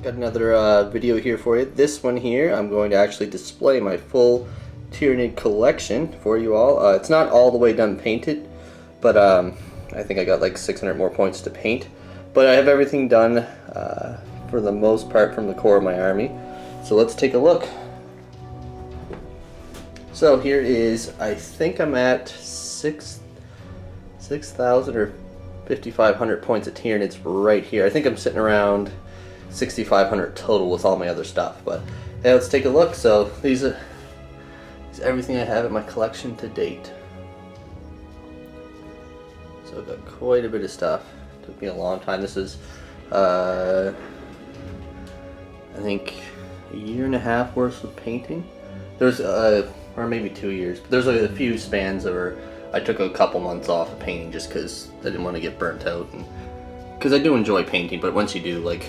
Got another video here for you. This one here, I'm going to actually display my full Tyranid collection for you all. It's not all the way done painted, but I think I got like 600 more points to paint. But I have everything done for the most part from the core of my army. So let's take a look. So here is, I think I'm at 6,000 or 5,500 points of Tyranids right here. I think I'm sitting around 6,500 total with all my other stuff. But hey, let's take a look. So these are everything I have in my collection to date. So I've got quite a bit of stuff. Took me a long time. This is I think a year and a half worth of painting. There's or maybe 2 years. But there's like a few spans where I took a couple months off of painting just because I didn't want to get burnt out, and because I do enjoy painting, but once you do like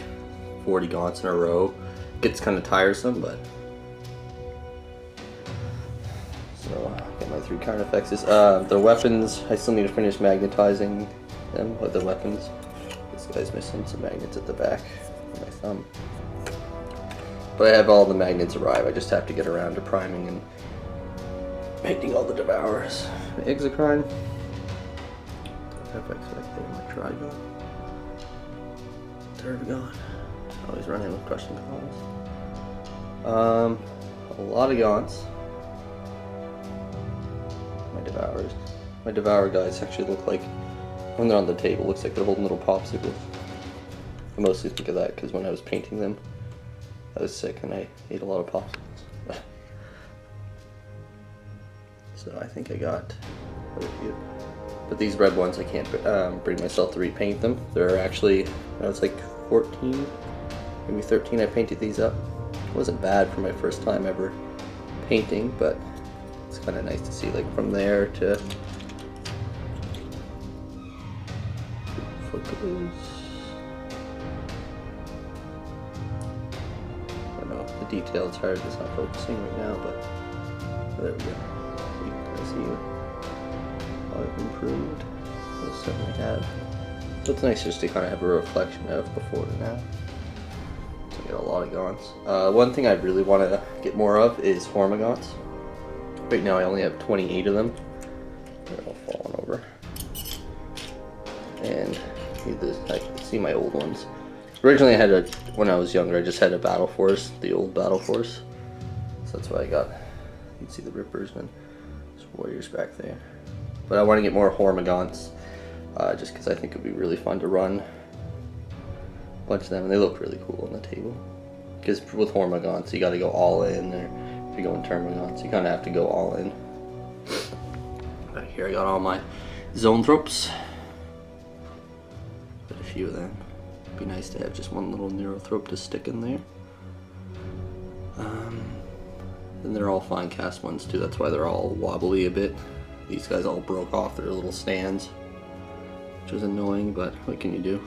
40 gaunts in a row, it gets kind of tiresome. But so get my 3 current effects. The weapons, I still need to finish magnetizing them with the weapons. This guy's missing some magnets at the back of my thumb. But I have all the magnets arrive. I just have to get around to priming and painting all the devourers. My exocrine. FX back there, my trigon. Tarragon. Always running with crushing claws. A lot of gaunts. My devourers. My devour guys actually look like, when they're on the table, looks like they're holding little popsicles. I mostly think of that because when I was painting them, I was sick and I ate a lot of popsicles. So I think I got quite a few. But these red ones, I can't bring myself to repaint them. They're actually, I was like 14, maybe 13 I painted these up. It wasn't bad for my first time ever painting, but it's kind of nice to see like from there to focus. I don't know, the detail is hard, it's not focusing right now, but there we go. You can kind of see how I've improved. Most certainly have. So it's nice just to kind of have a reflection of before and now. So I get a lot of gaunts. One thing I really want to get more of is Hormagaunts. Right now I only have 28 of them. They're all falling over. And I can see my old ones. Originally I had when I was younger, I just had a Battle Force, the old Battle Force. So that's what I got. You can see the Rippers and there's warriors back there. But I want to get more Hormagaunts, just because I think it would be really fun to run a bunch of them, and they look really cool on the table. Because with Hormagaunts, you got to go all in, or if you go in Termagaunts, you kind of have to go all in. Right here I got all my Zoanthropes. Got a few of them. It'd be nice to have just one little Neurothrope to stick in there. And they're all fine cast ones too, that's why they're all wobbly a bit. These guys all broke off their little stands, which was annoying, but what can you do?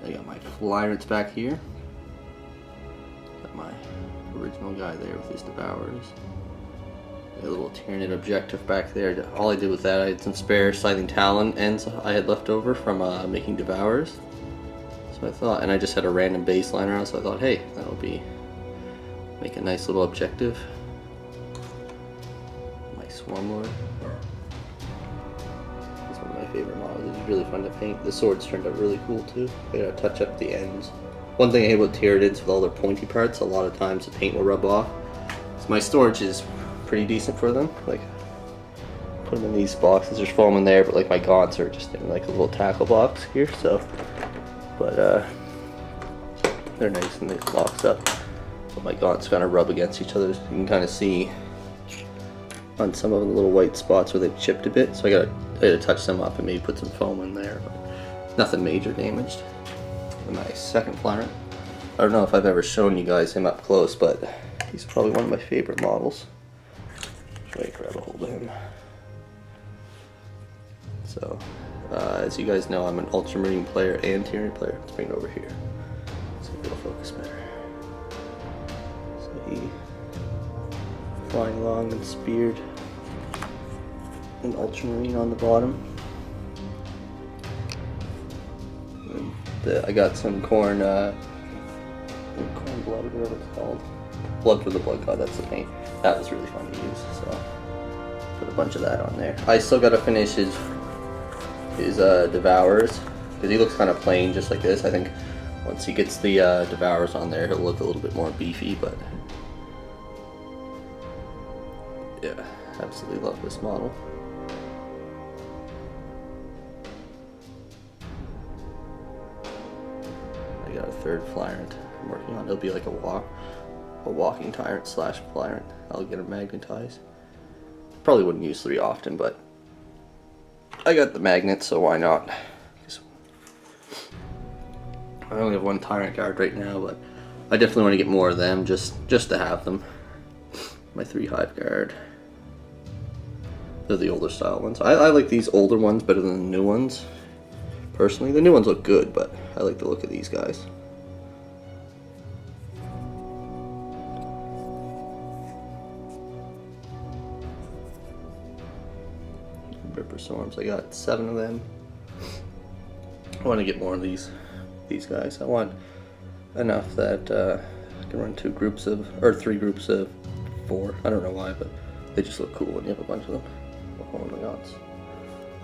I got my Flyrants back here. Got my original guy there with his devourers. A little Tyranid objective back there. All I did with that, I had some spare Scything Talon ends I had left over from making devourers. So I thought, and I just had a random base lying around, so I thought, hey, that'll be make a nice little objective. My Swarmlord. It's one of my favorite models. It's really fun to paint. The swords turned out really cool too. I gotta touch up the ends. One thing I hate about Tyranids with all their pointy parts, a lot of times the paint will rub off. So my storage is pretty decent for them. Like, put them in these boxes. There's foam in there, but like my gaunts are just in like a little tackle box here. So, but they're nice and they box up. But my gaunts kind of rub against each other. So you can kind of see on some of the little white spots where they've chipped a bit. So I had to touch them up and maybe put some foam in there, but nothing major damaged. And my second Flyrant. I don't know if I've ever shown you guys him up close, but he's probably one of my favorite models. Wait, grab a hold of him. So, as you guys know, I'm an Ultramarine player and Tyranid player. Let's bring it over here so it'll focus better. So he flying along and speared an Ultramarine on the bottom. And I got some corn blood, whatever it's called. Blood for the Blood God, that's the paint. That was really fun to use, so put a bunch of that on there. I still gotta finish his Devourers, because he looks kind of plain just like this. I think once he gets the Devourers on there, he'll look a little bit more beefy, but yeah, absolutely love this model. I got a third Flyrant I'm working on. It'll be like a walking Tyrant slash Flyrant. I'll get him magnetized. Probably wouldn't use 3 often, but I got the magnet, so why not? I only have 1 Tyrant Guard right now, but I definitely want to get more of them just to have them. My 3 Hive Guard. They're the older style ones. I like these older ones better than the new ones. Personally, the new ones look good, but I like the look of these guys. Ripper Storms, I got 7 of them. I want to get more of these guys. I want enough that I can run 3 groups of 4. I don't know why, but they just look cool when you have a bunch of them. Oh my gods.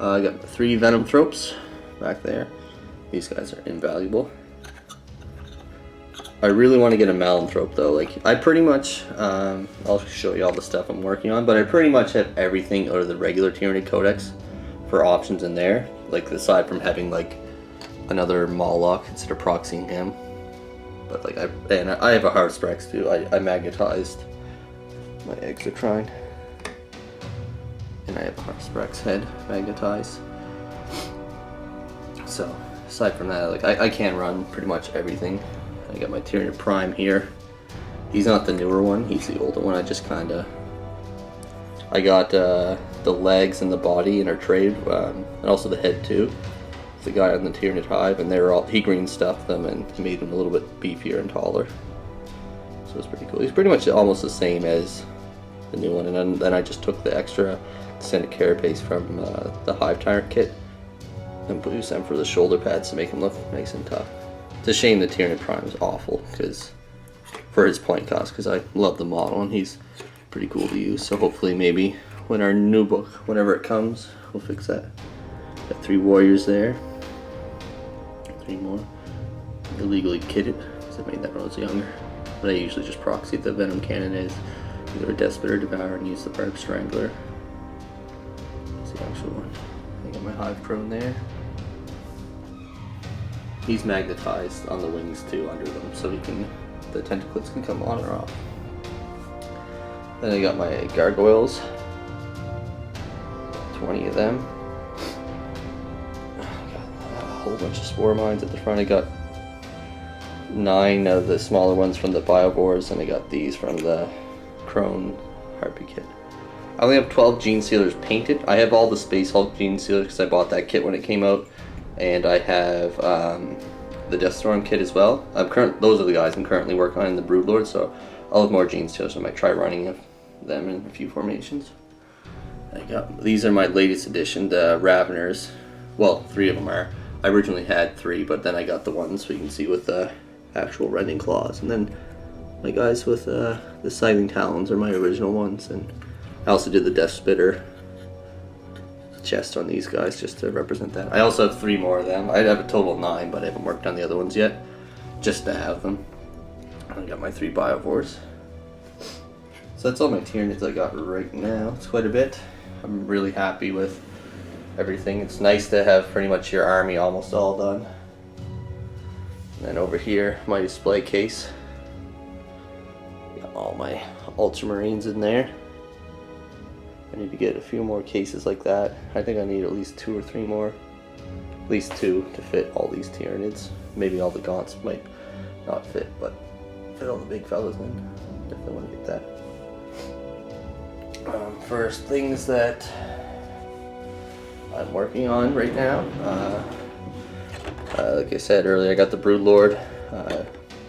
I got 3 Venom Tropes back there. These guys are invaluable. I really want to get a Malanthrope though. Like, I pretty much, I'll show you all the stuff I'm working on, but I pretty much have everything out of the regular Tyranid Codex for options in there. Like, aside from having like another Moloch instead of proxying him. But like, I have a Harsprax too. I magnetized my Exotrine. And I have a Harsprax head magnetized. So, aside from that, like, I can run pretty much everything. I got my Tyranid Prime here. He's not the newer one, he's the older one. I just kinda... I got the legs and the body in our trade, and also the head too. The guy on the Tyranid Hive, and they were all... he green stuffed them and made them a little bit beefier and taller. So it's pretty cool. He's pretty much almost the same as the new one, and then I just took the extra Descendant Carapace from the Hive Tyrant kit and used them for the shoulder pads to make him look nice and tough. It's a shame the Tyranid Prime is awful because for his point cost, because I love the model and he's pretty cool to use. So hopefully maybe when our new book, whenever it comes, we'll fix that. Got 3 warriors there. 3 more. Illegally kitted because I made that when I was younger. But I usually just proxy the Venom Cannon as either a Despot or Devour and use the Barb Strangler. That's the actual one. I got my Hive Prone there. He's magnetized on the wings too under them, so the tentacles can come on or off. Then I got my Gargoyles, 20 of them. Got a whole bunch of Spore Mines at the front. I got 9 of the smaller ones from the Biovores, and I got these from the Crone Harpy kit. I only have 12 Gene Sealers painted. I have all the Space Hulk Gene Sealers because I bought that kit when it came out. And I have the Deathstorm kit as well. Those are the guys I'm currently working on in the Broodlord, so I'll have more Gene Stealers, so I might try running them in a few formations. These are my latest edition, the Raveners. Well, 3 of them are. I originally had 3, but then I got the ones so you can see with the actual rending claws. And then my guys with the Scything Talons are my original ones, and I also did the Death Spitter chest on these guys just to represent that. I also have 3 more of them. I have a total of 9, but I haven't worked on the other ones yet, just to have them. I got my 3 Biovores. So that's all my Tyranids I got right now. It's quite a bit. I'm really happy with everything. It's nice to have pretty much your army almost all done. And then over here, my display case. Got all my Ultramarines in there. I need to get a few more cases like that. I think I need at least 2 or 3 more. At least 2 to fit all these Tyranids. Maybe all the Gaunts might not fit, but fit all the big fellas in. Definitely want to get that. First things that I'm working on right now. Like I said earlier, I got the Broodlord.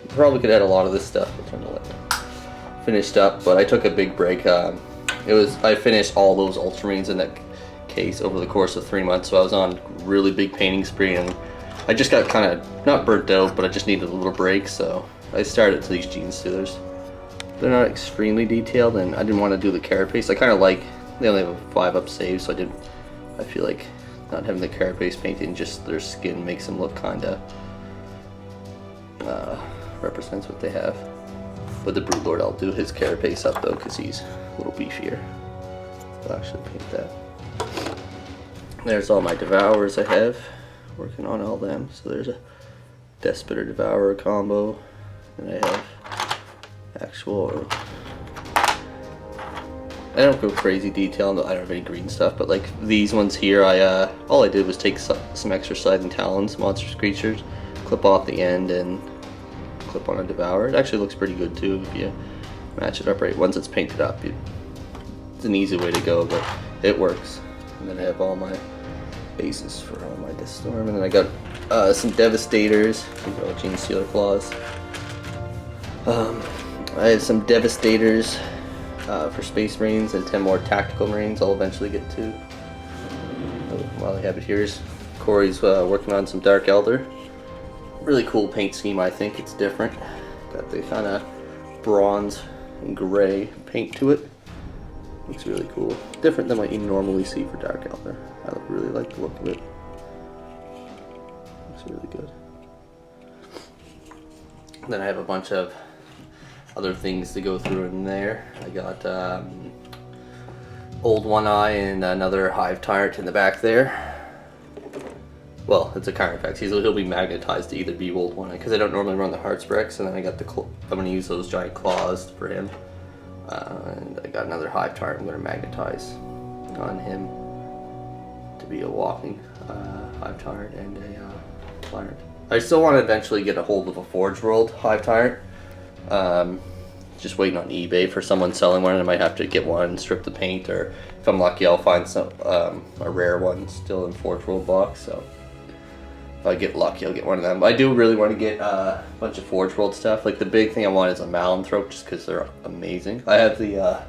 Probably could add a lot of this stuff, but I'm gonna let it finished up. But I took a big break. I finished all those Ultramarines in that case over the course of 3 months, so I was on a really big painting spree, and I just got kind of, not burnt out, but I just needed a little break, so I started to these Gene Stealers. They're not extremely detailed, and I didn't want to do the carapace. I kind of like, they only have a 5-up save, so I feel like not having the carapace painted and just their skin makes them look kind of, represents what they have. But the Broodlord, I'll do his carapace up though, because he's a little beefier. I'll actually paint that. There's all my Devourers I have, working on all them. So there's a Despot or Devourer combo, and I have actual, I don't go crazy detail, I don't have any green stuff, but like these ones here, all I did was take some extra Sliding Talons, monstrous creatures, clip off the end, and clip on a Devourer. It actually looks pretty good too if you match it up right. Once it's painted up, it's an easy way to go, but it works. And then I have all my bases for all my Deathstorm, and then I got some Devastators, Gene Stealer Claws. I have some Devastators for Space Marines and 10 more Tactical Marines I'll eventually get to. While I have it here, Corey's working on some Dark Elder. Really cool paint scheme, I think. It's different. Got the kind of bronze and gray paint to it. Looks really cool. Different than what you normally see for Dark Elder. I really like the look of it. Looks really good. Then I have a bunch of other things to go through in there. I got Old One Eye and another Hive Tyrant in the back there. Well, it's a counter effect. He'll be magnetized to either be Old One Eye, because I don't normally run the Heartsbreaks, and then I got I'm going to use those giant claws for him. And I got another Hive Tyrant I'm going to magnetize on him to be a walking Hive Tyrant and a Tyrant. I still want to eventually get a hold of a Forge World Hive Tyrant. Just waiting on eBay for someone selling one. I might have to get one, strip the paint, or if I'm lucky I'll find some a rare one still in Forge World box. So if I get lucky I'll get one of them. I do really want to get a bunch of Forge World stuff. Like the big thing I want is a Malanthrope, just because they're amazing. I have the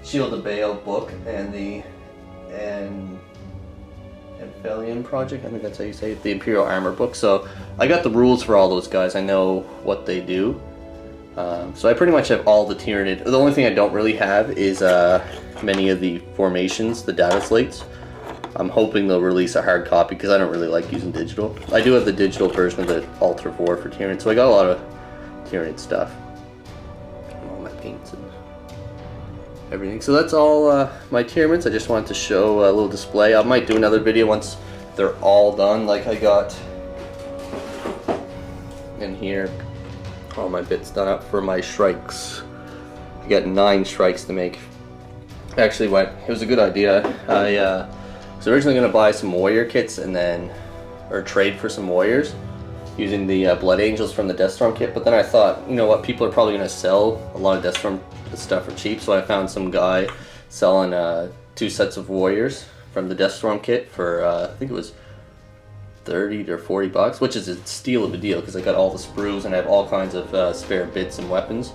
Shield of Baal book and the Aphelion Project, I think that's how you say it, the Imperial Armor book. So I got the rules for all those guys. I know what they do. So I pretty much have all the Tyranid. The only thing I don't really have is many of the formations, the data slates. I'm hoping they'll release a hard copy because I don't really like using digital. I do have the digital version of the Ultra 4 for Tyranid, so I got a lot of Tyranid stuff. All my paints and everything. So that's all my Tyranids. I just wanted to show a little display. I might do another video once they're all done, like I got in here. All my bits done up for my Shrikes. I got 9 Shrikes to make. Actually it was a good idea. I was originally going to buy some warrior kits and then, or trade for some warriors using the Blood Angels from the Deathstorm kit, but then I thought, you know what, people are probably going to sell a lot of Deathstorm stuff for cheap, so I found some guy selling 2 sets of warriors from the Deathstorm kit for, I think it was 30 to 40 bucks, which is a steal of a deal because I got all the sprues and I have all kinds of spare bits and weapons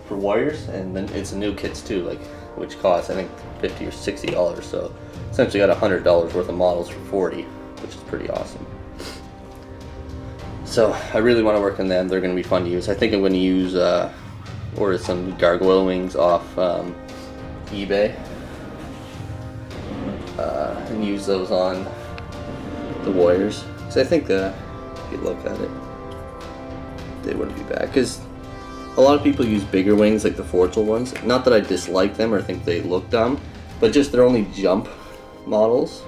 for warriors, and then it's a new kits too, like which costs I think $50 or $60, so essentially got $100 worth of models for 40, which is pretty awesome. So I really want to work on them. They're going to be fun to use. I think I'm going to use order some gargoyle wings off eBay and use those on the warriors. So I think if you look at it, they wouldn't be bad, because a lot of people use bigger wings like the Forgel ones. Not that I dislike them or think they look dumb, but just they're only jump models.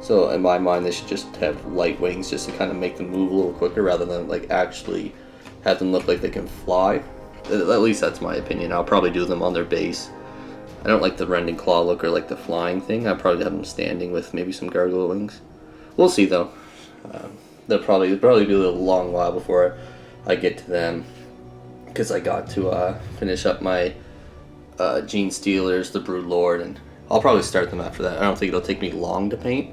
So in my mind they should just have light wings just to kind of make them move a little quicker rather than like actually have them look like they can fly. At least that's my opinion. I'll probably do them on their base. I don't like the rending claw look or like the flying thing. I'll probably have them standing with maybe some gargoyle wings. We'll see though. They'll probably be a little long while before I get to them, because I got to finish up my Gene Stealers, the Broodlord, and I'll probably start them after that. I don't think it'll take me long to paint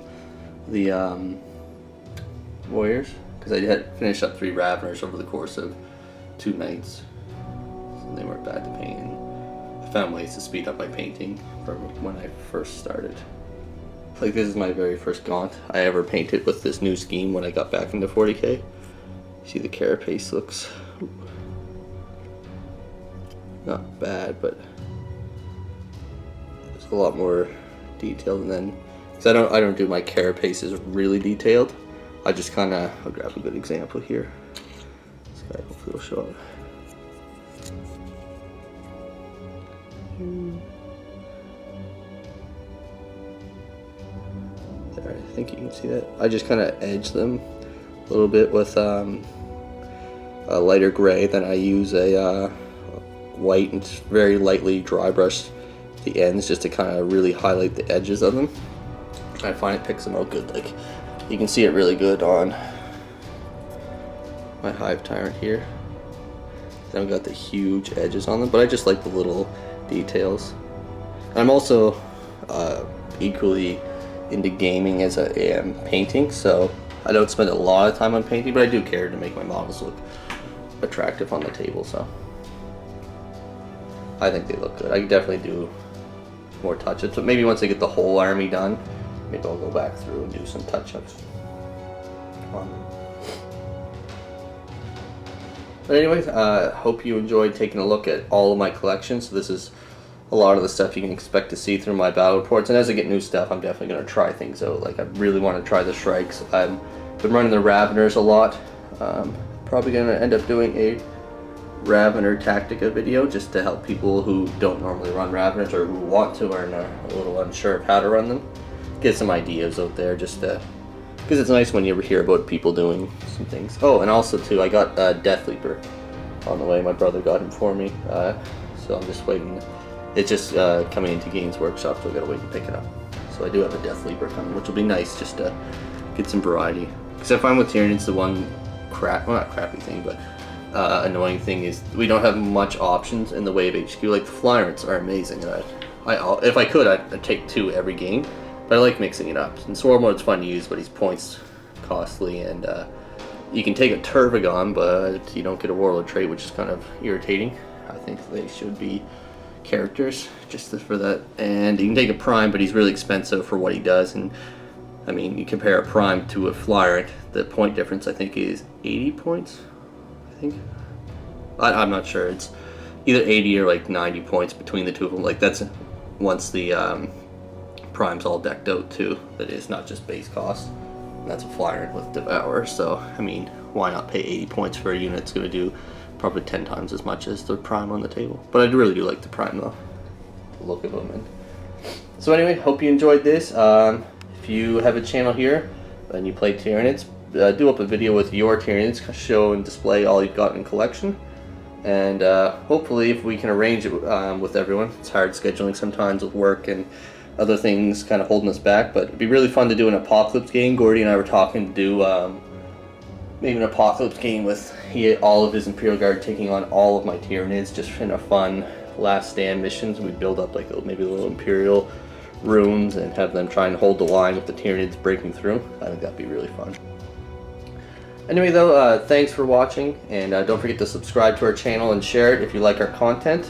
the warriors, because I had finished up 3 Raveners over the course of 2 nights, so they weren't bad to paint. And I found ways to speed up my painting from when I first started. Like, this is my very first Gaunt I ever painted with this new scheme when I got back into 40k. See, the carapace looks not bad, but there's a lot more detailed. And then, because I don't do my carapaces really detailed. I just kind of, I'll grab a good example here. This guy hopefully will show up. There, I think you can see that. I just kind of edge them a little bit with a lighter gray. Then I use a white and very lightly dry brush the ends just to kind of really highlight the edges of them. I find it picks them out good. Like, you can see it really good on my Hive Tyrant here. Then I've got the huge edges on them, but I just like the little details. I'm also equally into gaming as I am painting, so I don't spend a lot of time on painting, but I do care to make my models look attractive on the table, so I think they look good. I could definitely do more touch-ups, but maybe once I get the whole army done, maybe I'll go back through and do some touch-ups on them. But anyways, hope you enjoyed taking a look at all of my collections. So this is a lot of the stuff you can expect to see through my battle reports, and as I get new stuff, I'm definitely going to try things out. Like, I really want to try the Shrikes. I've been running the Raveners a lot. Probably going to end up doing a Ravener Tactica video just to help people who don't normally run Raveners or who want to or are a little unsure of how to run them. Get some ideas out there, just to, because it's nice when you ever hear about people doing some things. Oh, and also too, I got Death Leaper on the way. My brother got him for me, so I'm just waiting. It's just coming into Games Workshop, so I gotta wait and pick it up. So I do have a Death Leaper coming, which will be nice just to get some variety. Because I find with Tyranids, the one well, not crappy thing, but annoying thing is we don't have much options in the way of HQ. Like, the Flyrants are amazing, and if I could, I'd take 2 every game. But I like mixing it up. And Sword Mode's fun to use, but he's points costly, and you can take a Turvagon, but you don't get a Warlord trait, which is kind of irritating. I think they should be characters just for that. And you can take a Prime, but he's really expensive for what he does. And I mean, you compare a Prime to a Flyer, the point difference I think is 80 points. I think I'm not sure. It's either 80 or like 90 points between the two of them. Like, that's once the Prime's all decked out too. That is not just base cost. And that's a Flyer with Devour. So I mean, why not pay 80 points for a unit that's going to do probably 10 times as much as the Prime on the table? But I really do like the Prime though. The look of them. And so anyway, hope you enjoyed this. If you have a channel here and you play Tyranids, do up a video with your Tyranids, show and display all you've got in collection. And hopefully, if we can arrange it with everyone. It's hard scheduling sometimes with work and other things kind of holding us back, but it'd be really fun to do an Apocalypse game. Gordy and I were talking to do maybe an Apocalypse game with all of his Imperial Guard taking on all of my Tyranids, just in a fun last stand missions. We'd build up like maybe little Imperial rooms and have them try and hold the line with the Tyranids breaking through. I think that'd be really fun. Anyway though, thanks for watching, and don't forget to subscribe to our channel and share it if you like our content.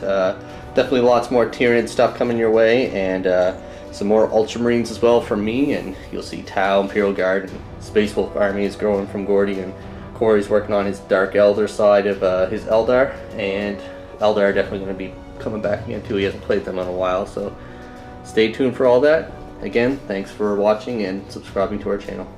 Definitely lots more Tyranid stuff coming your way, and some more Ultramarines as well from me, and you'll see Tau, Imperial Guard, and Space Wolf Army is growing from Gordy, and Corey's working on his Dark Elder side of his Eldar, and Eldar are definitely going to be coming back again too. He hasn't played them in a while, so stay tuned for all that. Again, thanks for watching and subscribing to our channel.